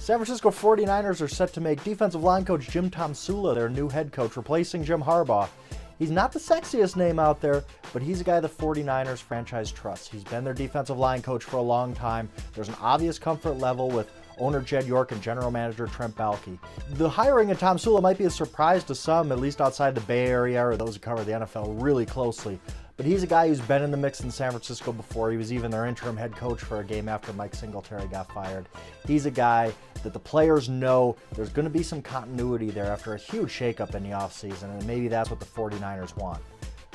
San Francisco 49ers are set to make defensive line coach Jim Tomsula their new head coach, replacing Jim Harbaugh. He's not the sexiest name out there, but he's a guy the 49ers franchise trusts. He's been their defensive line coach for a long time. There's an obvious comfort level with owner Jed York and general manager Trent Baalke. The hiring of Tomsula might be a surprise to some, at least outside the Bay Area or those who cover the NFL really closely. But he's a guy who's been in the mix in San Francisco before. He was even their interim head coach for a game after Mike Singletary got fired. He's a guy that the players know there's going to be some continuity there after a huge shakeup in the offseason, and maybe that's what the 49ers want.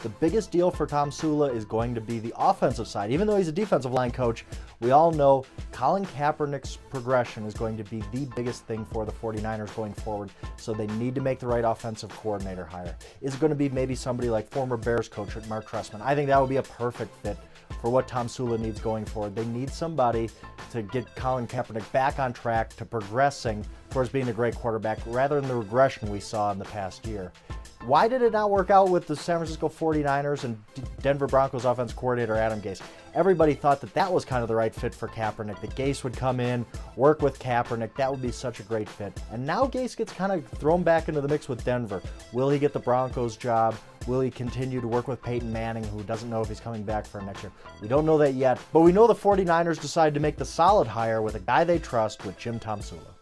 The biggest deal for Tomsula is going to be the offensive side. Even though he's a defensive line coach, we all know Colin Kaepernick's progression is going to be the biggest thing for the 49ers going forward, so they need to make the right offensive coordinator hire. Is it going to be maybe somebody like former Bears coach Mark Trestman? I think that would be a perfect fit for what Tomsula needs going forward. They need somebody to get Colin Kaepernick back on track to progressing towards being a great quarterback rather than the regression we saw in the past year. Why did it not work out with the San Francisco 49ers and Denver Broncos offense coordinator Adam Gase? Everybody thought that that was kind of the right fit for Kaepernick, that Gase would come in, work with Kaepernick. That would be such a great fit. And now Gase gets kind of thrown back into the mix with Denver. Will he get the Broncos job? Will he continue to work with Peyton Manning, who doesn't know if he's coming back for next year? We don't know that yet, but we know the 49ers decided to make the solid hire with a guy they trust, with Jim Tomsula.